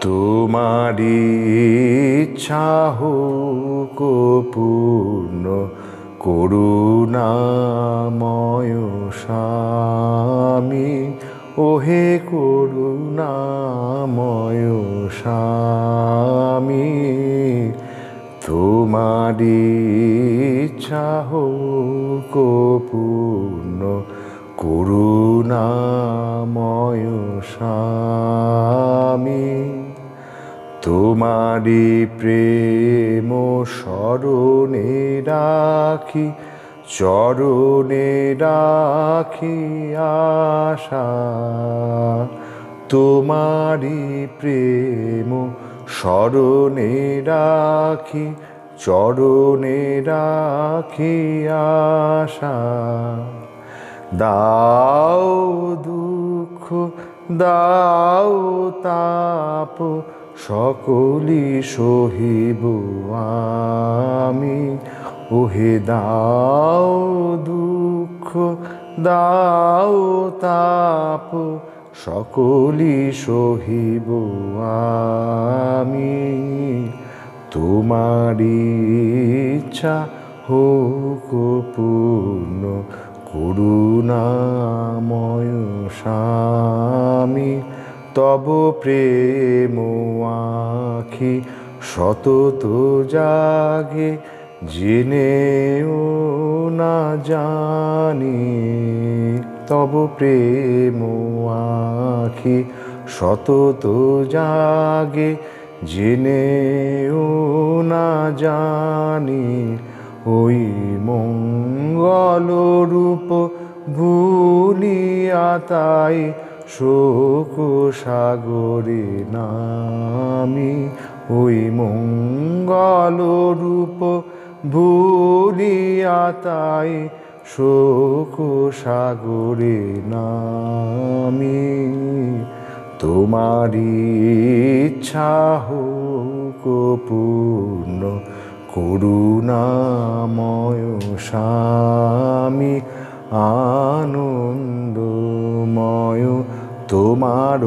তোমারি ইচ্ছা হোক পূর্ণ, করুণাময় স্বামী, ওহে করুণাময় স্বামী। তোমারি ইচ্ছা হোক পূর্ণ, করুণাময় স্বামী। তোমারি প্রেম স্মরণে রাখি, চরণে রাখি আশা। তোমারি প্রেম স্মরণে রাখি, চরণে রাখি আশা। দাও দুঃখ, দাও তাপ, সকলি সহিব আমি। ওহে দাও দুঃখ, দাও তাপ, সকলি সহিব আমি। তোমারি ইচ্ছা হোক পূর্ণ, করুণাময় স্বামী। তব প্রেম আঁখি সতত জাগে, জেনেও না জানি। তব প্রেম আঁখি সতত জাগে, জেনেও না জানি। ওই মঙ্গল রূপ ভুলিয়া তাই শোক সাগরে নামি। ওই মঙ্গল রূপ ভুলিয়া তাই শোক সাগরে নামি। তোমারি ইচ্ছা হোক পূর্ণ, করুণাময় স্বামী। আনন্দময় তোমার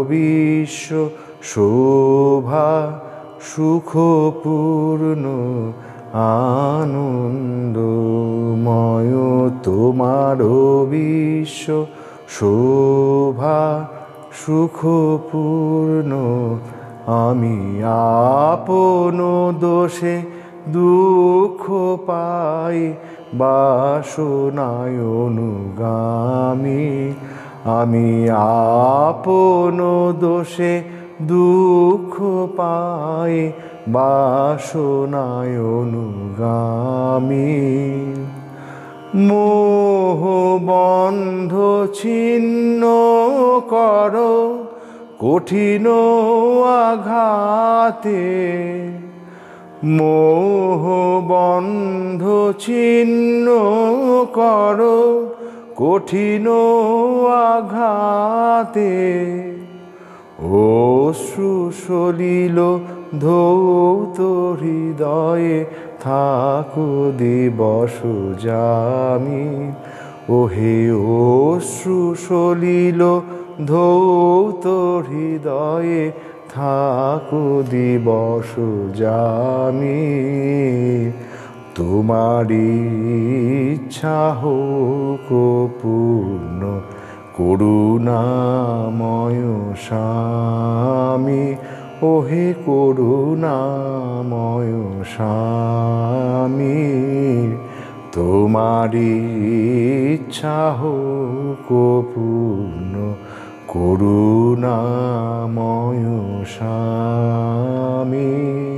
বিশ্ব শোভা, সুখপূর্ণ আনন্দময় তোমার বিশ্ব শোভা, সুখপূর্ণ। আমি আপন দোষে দুঃখ পাই, বাসনায় অনুগামী। আমি আপন দোষে দুঃখ পাই, বাসনায় অনুগামী। মোহ বন্ধ ছিন্ন কর কঠিন আঘাতে। মোহ বন্ধ ছিন্ন কর কঠিন আঘাতে। অশ্রু সলিল ধৌত হৃদয়ে, থাকো দিবস জামি। ওহে অশ্রু সলিল ধৌত হৃদয়ে, থাকো দিবস জামি। তোমারি ইচ্ছা হোক পূর্ণ, করুণাময় স্বামী। ওহে করুণাময় স্বামী। তোমারি ইচ্ছা হোক পূর্ণ, করুণাময় স্বামী।